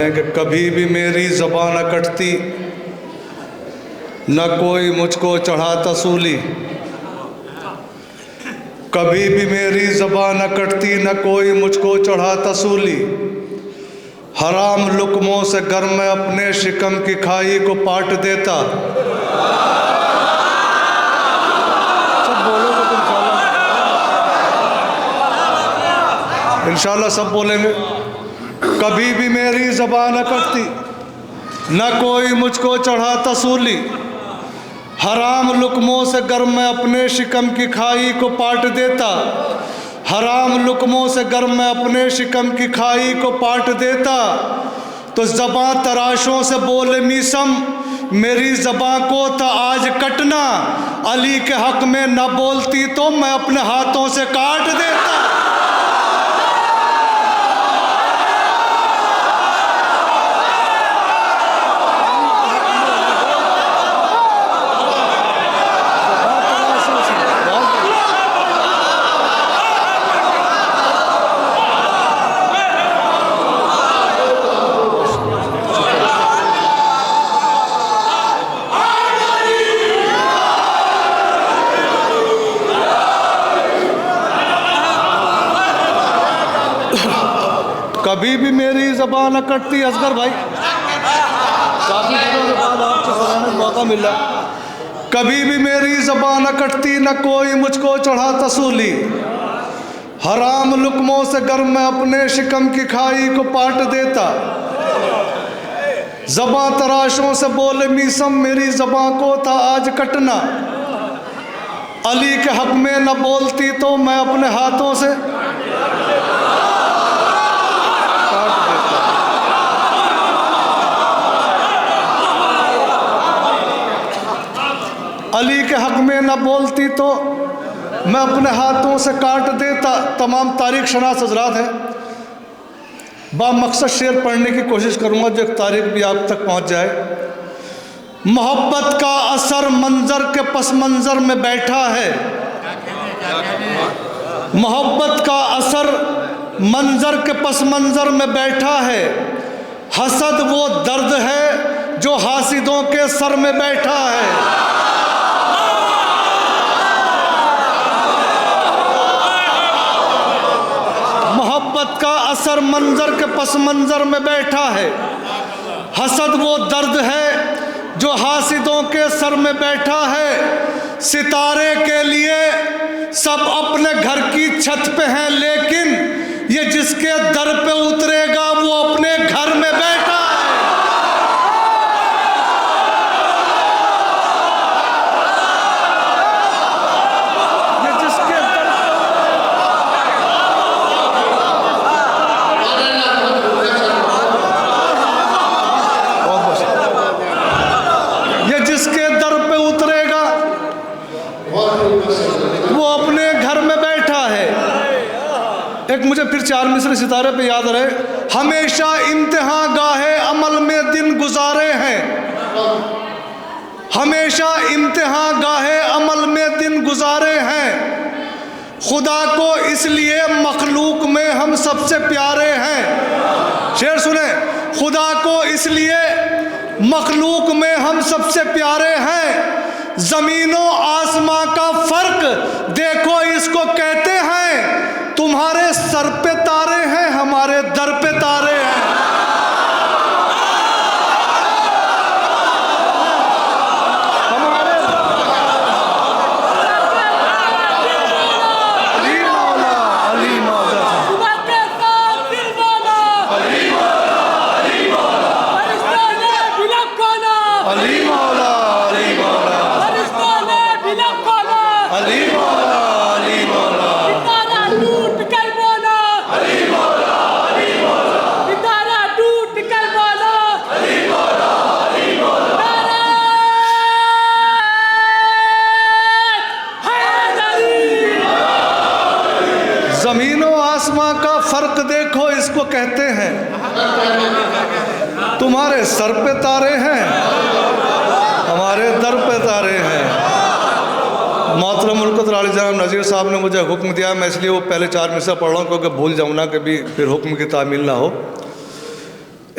हैं कि कभी भी मेरी ज़बान न कटती, न कोई मुझको चढ़ाता सूली। कभी भी मेरी ज़बान न कटती, न कोई मुझको चढ़ाता सूली। हराम लुक़मों से गर मैं अपने शिकम की खाई को पाट देता। सब बोलोगे तो इंशाल्लाह सब बोलेंगे। कभी भी मेरी ज़बान न कटती, न कोई मुझको चढ़ाता सूली। हराम लुक़मों से गर मैं अपने शिकम की खाई को पाट देता। हराम लुक़मों से गर मैं अपने शिकम की खाई को पाट देता। तो ज़बां तराशों से बोले मीसम, मेरी ज़बां को था आज कटना। अली के हक़ में न बोलती तो मैं अपने हाथों से काट देता। कभी भी मेरी ज़बान न कटती। असगर भाई, काफ़ी दिनों के बाद आपसे सुनाने का मौका मिला। कभी भी मेरी ज़बान न कटती, न कोई मुझको चढ़ाता सूली। हराम लुक़मों से गर मैं अपने शिकम की खाई को पाट देता। ज़बां तराशों से बोले मीसम, मेरी ज़बां को था आज कटना। अली के हक़ में न बोलती तो मैं अपने हाथों से अली के हक़ में न बोलती तो मैं अपने हाथों से काट देता। तमाम तारीख़ शनास हज़रात हैं। बामकसद शेर पढ़ने की कोशिश करूँगा जो एक तारीख़ भी आप तक पहुँच जाए। मोहब्बत का असर मंज़र के पस मंज़र में बैठा है। मोहब्बत का असर मंज़र के पस मंज़र में बैठा है। हसद वो दर्द है जो हासिदों के सर में बैठा है। मोहब्बत का असर मंजर के पस मंजर में बैठा है। हसद वो दर्द है जो हासिदों के सर में बैठा है। सितारे के लिए सब अपने घर की छत पे हैं, लेकिन ये जिसके दर पे उतरेगा वो अपने घर में बैठा है। एक मुझे फिर चार मिसरे सितारे पे याद रहे। हमेशा इम्तिहां गाहे अमल में दिन गुजारे हैं। हमेशा इम्तिहां गाहे अमल में दिन गुजारे हैं। खुदा को इसलिए मखलूक में हम सबसे प्यारे हैं। शेर सुने, खुदा को इसलिए मखलूक में हम सबसे प्यारे हैं। ज़मीनों आसमां का फ़र्क देखो इसको कहते हैं। तुम्हारे सर पे तारे हैं, हमारे दर पे तारे हैं। ज़मीनों आसमां का फ़र्क देखो इसको कहते हैं। तुम्हारे सर पे तारे हैं, हमारे दर पे तारे हैं। मोहतरम मुल्कत आली जनाब नज़ीर साहब ने मुझे हुक्म दिया, मैं इसलिए वो पहले चार मिसरा पढ़ रहा हूँ क्योंकि भूल जाऊँ ना, कभी फिर हुक्म की तामील ना हो।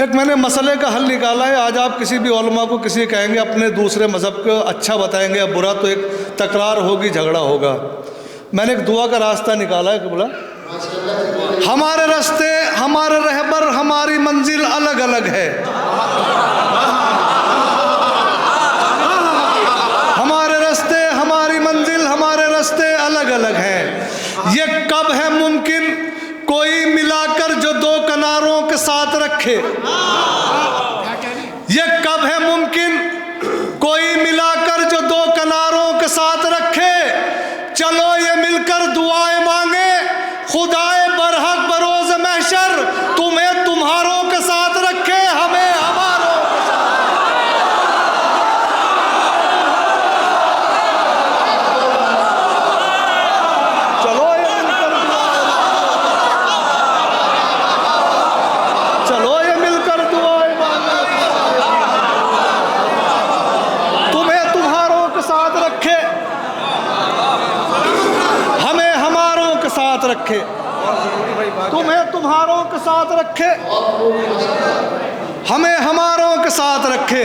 एक मैंने मसले का हल निकाला है। आज आप किसी भी उलमा को किसी कहेंगे अपने दूसरे मज़हब को अच्छा बताएंगे या बुरा, तो एक तकरार होगी, झगड़ा होगा। मैंने एक दुआ का रास्ता निकाला है कि बोला हमारे रास्ते, हमारे रहबर, हमारी मंजिल अलग अलग है। हमारे रास्ते, हमारी मंजिल, हमारे रास्ते अलग अलग हैं। ये कब है मुमकिन कोई मिलाकर जो दो किनारों के साथ रखे? ये कब है मुमकिन कोई मिलाकर जो दो किनारों के साथ रखे? चलो ये मिलकर दुआएं मांगे खुदाए बरहक बरोज महशर, तुम्हें तुम्हारों के साथ रखे, हमें हमारों के साथ। चलो ये मिलकर दुआएं मांगे, तुम्हें तुम्हारों के साथ रखे, हमें हमारों के साथ रखे। तुम्हें तुम्हारों के साथ रखे, हमें हमारों के साथ रखे।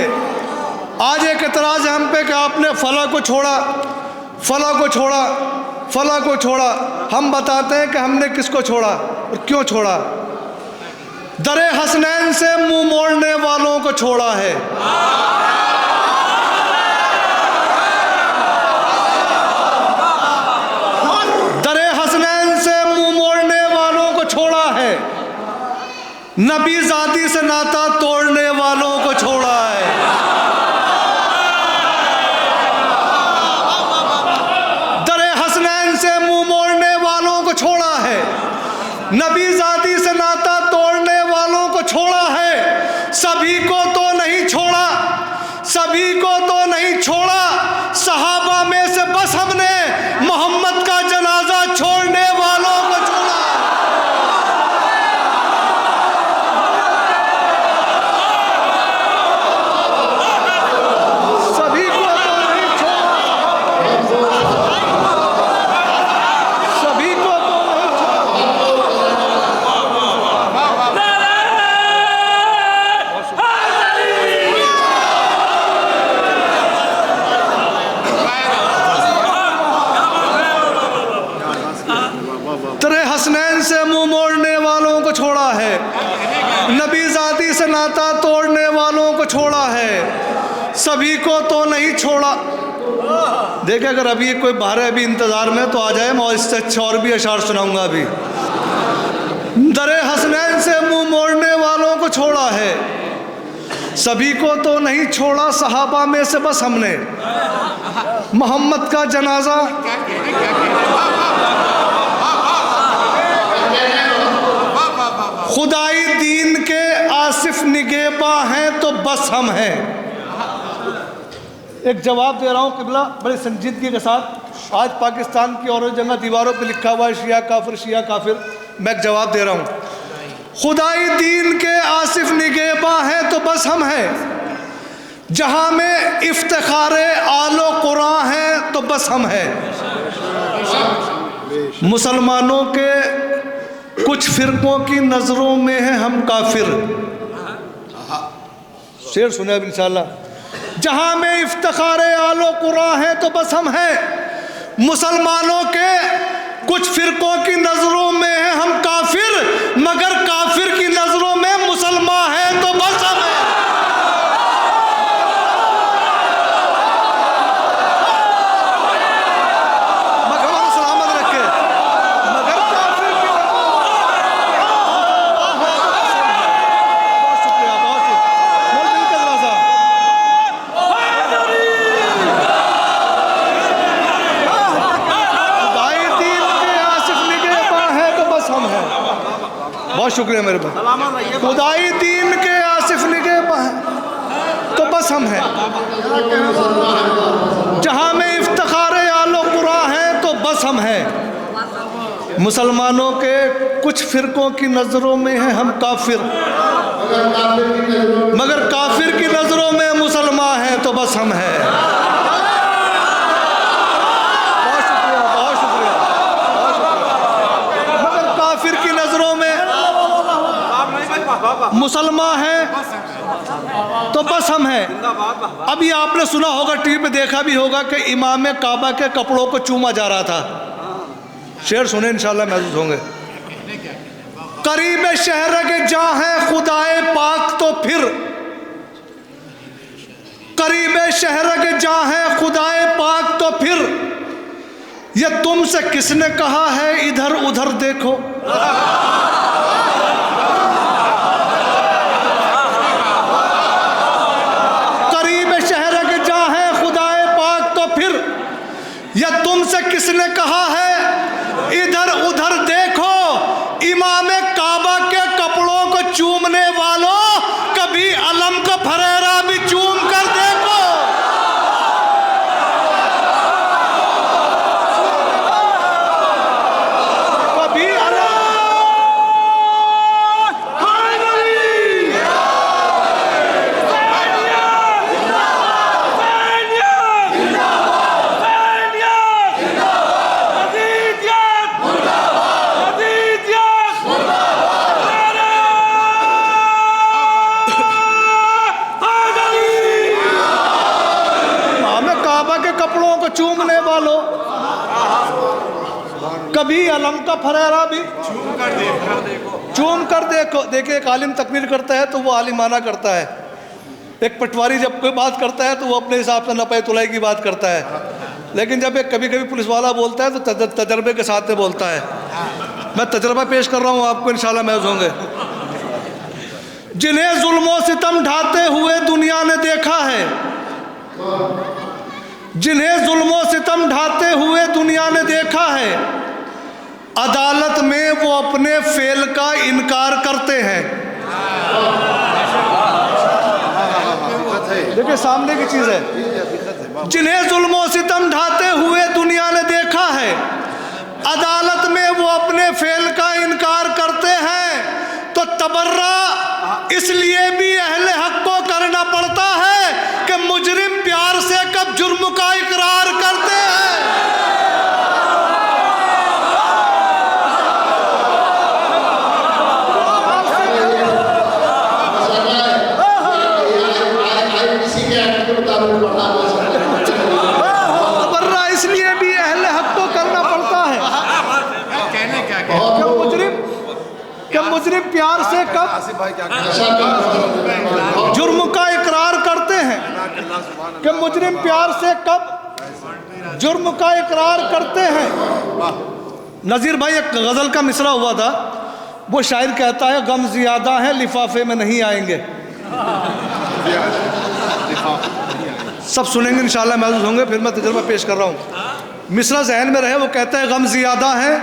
आज एक एतराज़ है हम पे कि आपने फला को छोड़ा, फला को छोड़ा, फला को छोड़ा। हम बताते हैं कि हमने किसको छोड़ा और क्यों छोड़ा। दरे हसनैन से मुंह मोड़ने वालों को छोड़ा है। नबी ज़ाती से नाता तोड़ने वालों को छोड़ा है। दरे हसनैन से मुंह मोड़ने वालों को छोड़ा है। नबी ज़ाती से नाता तोड़ने वालों को छोड़ा है। सभी को तो नहीं छोड़ा, सभी को तो नहीं छोड़ा। सहाबा में से बस हमने मोहम्मद का जनाजा छोड़ने वालों को छोड़ा। हसनैन से मुंह मोड़ने वालों को छोड़ा है। नबी ज़ाती से नाता तोड़ने वालों को छोड़ा है। सभी को तो नहीं छोड़ा। देखे अगर अभी कोई बाहर है, अभी इंतज़ार में, तो आ जाए, मैं इससे अच्छा और भी अशार सुनाऊंगा। अभी दरे हसनैन से मुंह मोड़ने वालों को छोड़ा है। सभी को तो नहीं छोड़ा। सहाबा में से बस हमने मोहम्मद का जनाजा खुदाई दीन के आसिफ निगेबा हैं तो बस हम हैं। एक जवाब दे रहा हूँ किबला बड़ी संजीदगी के साथ। आज पाकिस्तान की और जगह दीवारों पे लिखा हुआ है शिया काफिर, शिया काफिर। मैं एक जवाब दे रहा हूँ, खुदाई दीन के आसिफ निगेबा हैं तो बस हम हैं। जहाँ में इफ्तिखारे आलो कुरान हैं तो बस हम हैं। मुसलमानों के कुछ फिरकों की नज़रों में है हम काफिर। शेर सुने अब इंशाल्लाह। जहाँ में इफ्तिखारे आलो कुरान है तो बस हम हैं। मुसलमानों के कुछ फिरकों की नज़रों में है हम काफिर, मगर काफिर की नज़रों में मुसलमान हैं तो बस हम हैं। बहुत शुक्रिया मेरे भाई। खुदाई दीन के आसिफ निगहबां हैं तो बस हम हैं। जहाँ में इफ्तिखारे आलो कुरान है तो बस हम हैं। मुसलमानों के कुछ फिरकों की नज़रों में है हम काफिर, मगर काफिर की नज़रों में मुसलमान हैं तो बस हम हैं। बहुत शुक्रिया, बहुत शुक्रिया, बहुत शुक्रिया। मगर काफिर की नज़रों में मुसलमान हैं तो बस हम हैं। अभी आपने सुना होगा, टीवी पे देखा भी होगा कि इमाम काबा के कपड़ों को चूमा जा रहा था। शेर सुने, इंशाल्लाह महसूस होंगे। करीब शहर के जहाँ है खुदाए पाक तो फिर, करीब शहर के जहाँ है खुदाए पाक तो फिर, ये तुमसे किसने कहा है इधर उधर देखो। करीब शहर के जहाँ है खुदाए पाक तो फिर, ये तुमसे किसने कहा है इधर उधर देखो। इमाम काबा के कपड़ों को चूमने वालों, कभी अलम का फरेरा भी चूम कर देखो। कभी कपड़ों को चूमने वालों, कभी अलम का फरेरा भी चूम कर देखो। देखिए, एक आलिम तकरीर करता है तो वो आलिमाना करता है, एक पटवारी जब कोई बात करता है तो वो अपने हिसाब से नपे तुलाई की बात करता है, लेकिन जब एक कभी कभी पुलिस वाला बोलता है तो तजर्बे के साथ में बोलता है। मैं तजर्बा पेश कर रहा हूँ आपको, इंशाल्लाह महसूस होंगे। जिन्हें जुल्मों सितम ढाते हुए दुनिया ने देखा है, जिन्हें जुल्मों सितम ढाते हुए दुनिया ने देखा है, अदालत में वो अपने फेल का इनकार करते हैं। देखिए, सामने की चीज है। जिन्हें जुल्मों सितम ढाते हुए दुनिया ने देखा है, अदालत में वो अपने फेल का इनकार करते हैं। तो तबर्रा इसलिए भी अहले हक को करना पड़ता है कि मुजरिम प्यार से कब जुर्म का इकरार करते हैं। तबर्रा इसलिए भी अहले हक को करना पड़ता है कि मुजरिम प्यार से कब जुर्म का इकरार करते हैं, कि मुजरिम प्यार से कब जुर्म का इकरार करते हैं। नज़ीर भाई, एक गज़ल का मिसरा हुआ था, वो शायर कहता है, गम ज़्यादा है लिफाफे में नहीं आएंगे। सब सुनेंगे इंशाल्लाह महसूस होंगे, फिर मैं तजुर्बा पेश कर रहा हूँ। मिसरा जहन में रहे, वो कहता है, गम ज़्यादा है,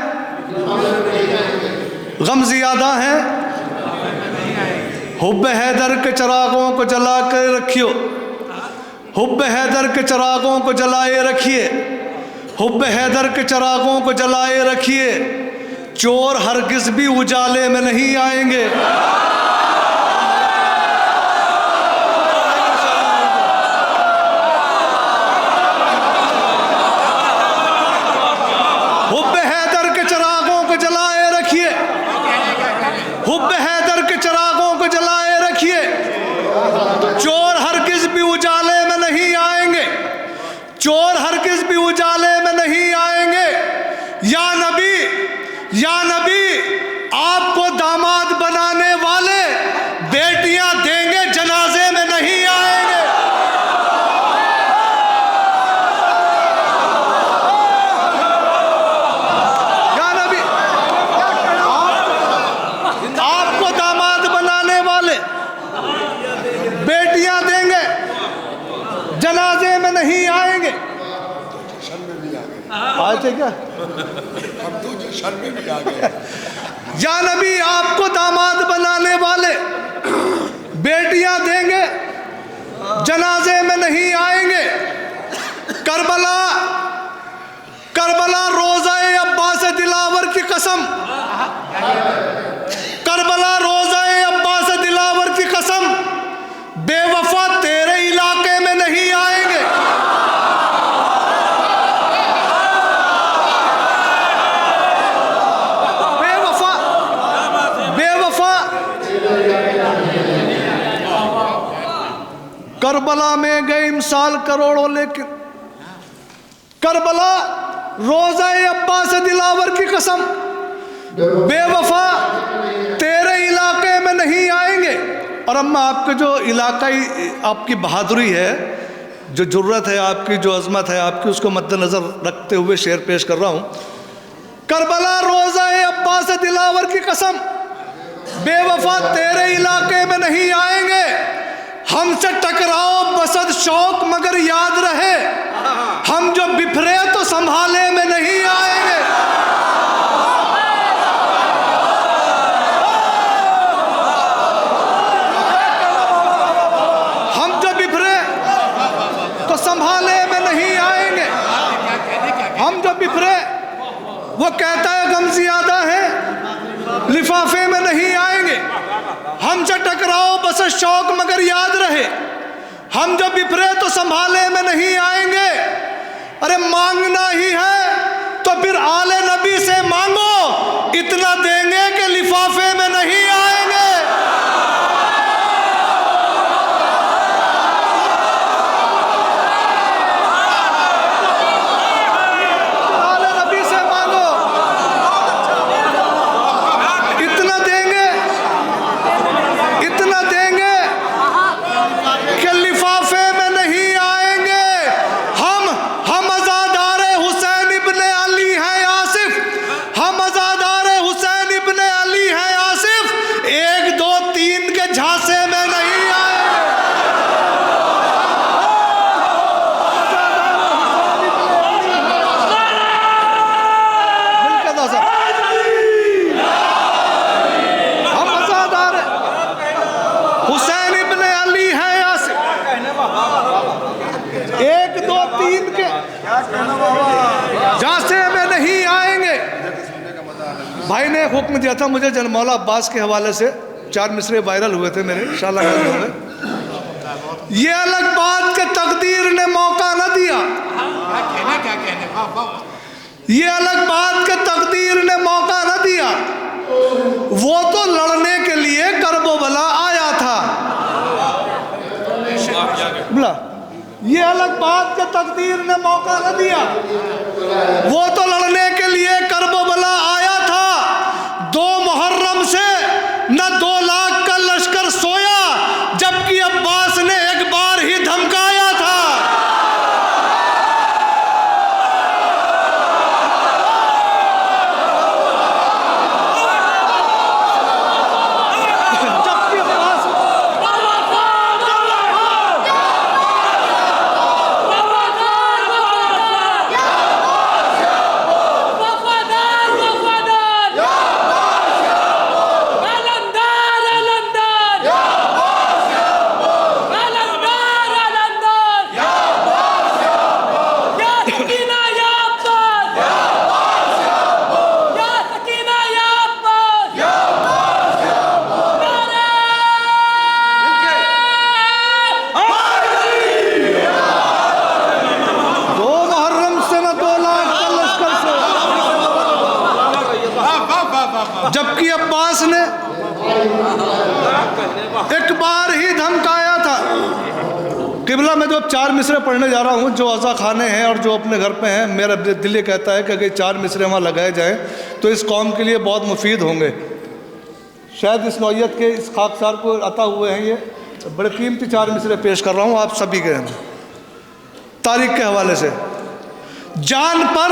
गम ज़्यादा है, हुब्ब हैदर के चरागों को जला कर रखियो, हुब्ब हैदर के चरागों को जलाए रखिए, हुब्ब हैदर के चरागों को जलाए रखिए, चोर हरगिज़ भी उजाले में नहीं आएंगे। हुब्ब हैदर के चरागों को जलाए रखिए, हुब्ब हैदर के चरागों को जलाए रखिए, चोर हरगिज़ भी उजाले में नहीं आएंगे, चोर हरगिज़ भी उजाले में नहीं आएंगे। या नबी आपको दामाद बनाने वाले बेटियां देंगे, जनाजे में नहीं आएंगे। या नबी, आपको दामाद बनाने वाले बेटियां देंगे, जनाजे में नहीं आएंगे। आए थे क्या? या नबी आपको दामाद बनाने वाले बेटियां देंगे, जनाजे में नहीं आएंगे। करबला करबला रोज़ाए अब्बास दिलावर की कसम, करबला रोज़ाए अब्बास दिलावर की कसम, बेवफा तेरे इलाके में नहीं आएंगे। बेवफा करबला में गए इमसाल करोड़ों, लेकिन करबला रोज़ा अब्बास दिलावर की कसम, बेवफा तेरे इलाके में नहीं आएंगे। और अब मैं आपके जो इलाकाई आपकी बहादुरी है, जो जुर्रत है आपकी, जो अजमत है आपकी, उसको मद्देनज़र रखते हुए शेर पेश कर रहा हूँ। करबला रोज़ा अब्बास दिलावर की कसम, बेवफा तेरे इलाके में नहीं आएंगे। हमसे टकराओ बसद शौक मगर याद रहे, हम जो बिफरे तो संभाले में नहीं आएंगे। हम जो बिफरे तो संभाले में नहीं आएंगे। हम जो बिफरे, वो कहता है गम ज़्यादा है, लिफाफे में नहीं आएंगे। हमसे टकराओ बस शौक मगर याद रहे, हम जब बिफरे तो संभाले में नहीं आएंगे। अरे मांगना ही है तो फिर आले नबी से मांगो, इतना देंगे कि लिफाफे में नहीं आएंगे। आले नबी से मांगो, इतना देंगे, इतना देंगे कि लिफाफे में नहीं आएंगे। हम अज़ादारे हुसैन इब्ने अली हैं आसिफ, हम अज़ादारे हुसैन इब्ने अली हैं आसिफ, 1 2 3 के झांसे में नहीं आएंगे। हम अज़ादारे हुसैन इब्ने अली हैं आसिफ, 1 2 3 के झांसे में नहीं आएंगे। भाई ने हुक्म दिया था मुझे, जनमौला अब्बास के हवाले से 4 मिसरे वायरल हुए थे मेरे, इंशाल्लाह हो गए। ये अलग बात के तकदीर ने मौका न दिया, ये अलग बात के तकदीर ने मौका न दिया, वो तो लड़ने के लिए करबो बला आया था। बोला ये अलग बात के तकदीर ने मौका न दिया, वो तो लड़ने के लिए करबो बला आया था। 2 मुहर्रम से न 2 लाख का लश्कर सोया, जबकि अब्बास ने एक बार ही धमकाया था। जबकि अब्बास जबकि अब्बास ने एक बार ही धमकाया था। किबला में जो 4 मिसरे पढ़ने जा रहा हूँ, जो अज़ा खाने हैं और जो अपने घर पे हैं, मेरा दिल ये कहता है कि अगर 4 मिसरे वहाँ लगाए जाएं तो इस कौम के लिए बहुत मुफीद होंगे। शायद इस नौइयत के इस खाकसार को अता हुए हैं। ये बड़े कीमती 4 मिसरे पेश कर रहा हूँ आप सभी के तारीख के हवाले से। जान पर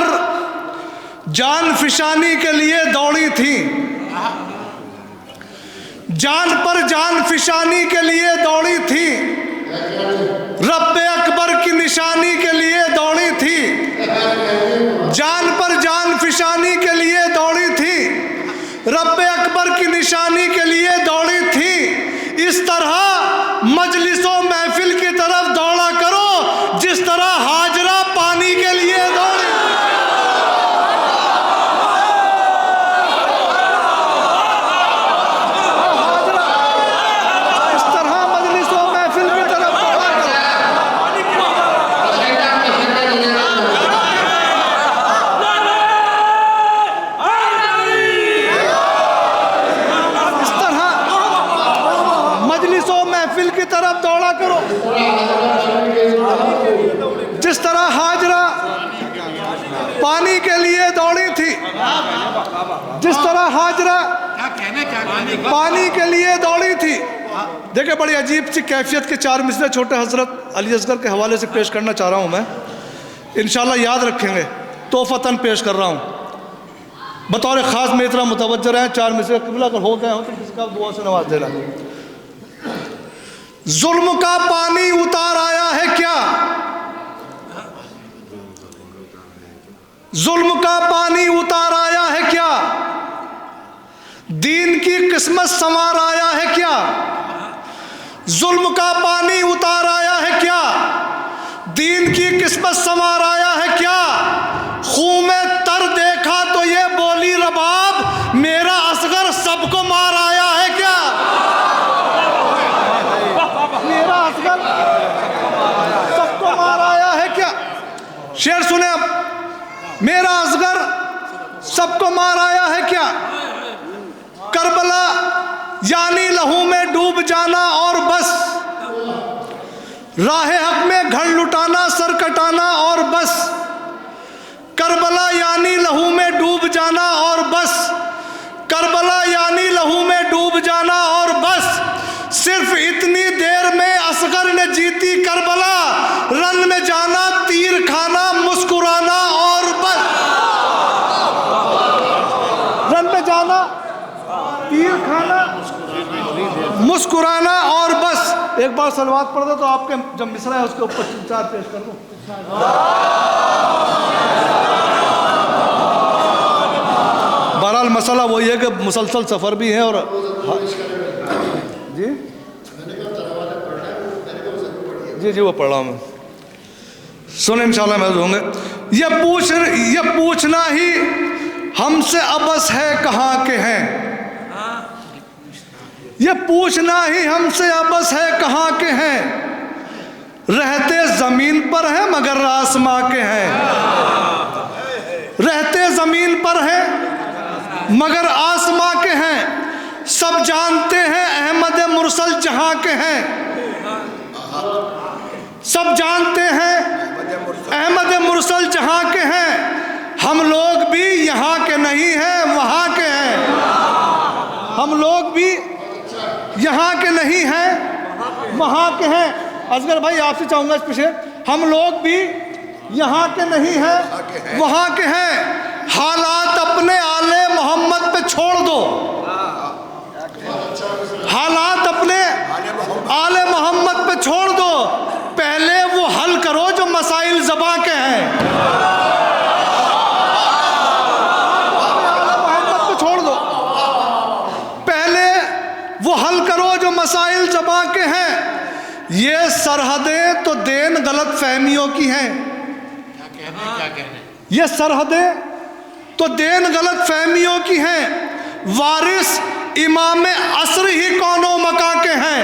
जान फिशानी के लिए दौड़ी थी, जान पर जान फिशानी के लिए दौड़ी थी, रब्बे अकबर की निशानी के लिए दौड़ी थी। जान पर जान फिशानी के लिए दौड़ी थी, रब्बे अकबर की निशानी के लिए दौड़ी थी। इस तरह मजलिसों महफिल की तरफ दौड़ा करो जिस तरह हाजरा पानी के लिए दौड़ी। इस तरह मजलिसों महफिल की तरफ दौड़ा महफिल की तरफ दौड़ा अदा करो। जिस तरह हाजरा पानी के लिए दौड़ी थी, जिस तरह हाजरा पानी के लिए दौड़ी थी। देखिए बड़ी अजीब सी कैफियत के 4 मिसरे छोटे हजरत अली असगर के हवाले से पेश करना चाह रहा हूँ मैं, इंशाल्लाह याद रखेंगे। तोहफतन पेश कर रहा हूँ, बतौर ख़ास में इतना मुतवज्जह रहे। 4 मिसरे क़िबला अगर हो गए हो तो किसी का दुआ से नवाज देना। जुल्म का पानी उतार आया है क्या, जुल्म का पानी उतार आया है क्या, दीन की किस्मत संवार आया है क्या, जुल्म का पानी उतार आया है क्या, दीन की किस्मत संवार आया है क्या। खून में तर देखा तो ये बोली रबाब, मेरा असगर सबको मार आया है क्या, मेरा असगर सबको मार आया है क्या। शेर सुने अब, मेरा असगर सबको मार आया है क्या। करबला यानी लहू में डूब जाना और बस, राह हक में घर लुटाना सर कटाना और बस। करबला यानी लहू में डूब जाना और बस, करबला यानी लहू में डूब जाना और बस। सिर्फ इतनी देर में असगर ने जीती करबला, रन में जाना तीर खाना मुस्कुराना और बस, रन में जाना तीर खाना मुस्कुराना और बस। एक बार सलवात पढ़ दो तो आपके जब मिसरा है उसके ऊपर 4 पेश कर दूं। बहरहाल मसला वही है कि मुसलसल सफ़र भी है और जी जी जी वो पढ़ रहा हूँ मैं, सुने इंशाल्लाह महसूस होंगे। ये पूछना ही हमसे अबस है कहाँ के हैं, ये पूछना ही हमसे अबस है कहाँ के हैं। रहते ज़मीन पर हैं मगर आसमां के हैं, रहते ज़मीन पर हैं मगर आसमां के हैं। सब जानते हैं अहमद मुरसल जहाँ के हैं, सब जानते हैं अहमद मुरसल जहाँ के हैं। हम लोग भी यहाँ के नहीं हैं वहाँ के हैं, हम लोग भी यहाँ के नहीं हैं वहाँ के हैं। असगर भाई आपसे चाहूँगा इस पीछे, हम लोग भी यहाँ के नहीं हैं वहाँ के हैं। हालात अपने आले मोहम्मद पे छोड़ दो, हालात अपने आले मोहम्मद पे छोड़ दो, पहले वो हल करो जो मसाइल ज़बां के हैं। मोहम्मद पे छोड़ दो, पहले वो हल करो जो मसाइल ज़बां के हैं। ये सरहदें तो देन गलत फहमियों की हैं, क्या कहने ये सरहदें तो देन गलत फहमियों की हैं। वारिस इमाम असर ही कौनो मका के हैं,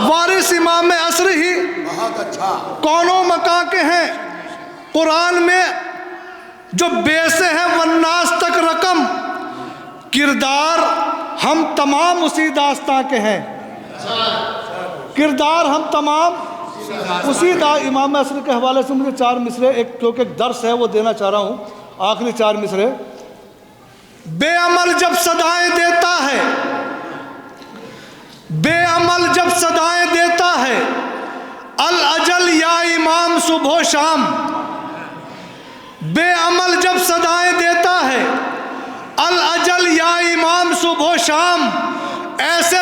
वारिस इमाम असर ही कौनो मका के हैं। कुरान में जो बेसे हैं वन्नास तक रकम, किरदार हम तमाम उसी दास्तां के हैं, किरदार हम तमाम उसी इमाम असर के हवाले से मुझे 4 मिसरे, एक क्योंकि एक दर्स है वो देना चाह रहा हूँ, आखिरी 4 मिसरे। बेअमल जब सदाएं देता है, बेअमल जब सदाएं देता है, अल अजल या इमाम सुबह शाम। बेअमल जब सदाएं देता है, अल अजल या इमाम सुबह शाम। ऐसे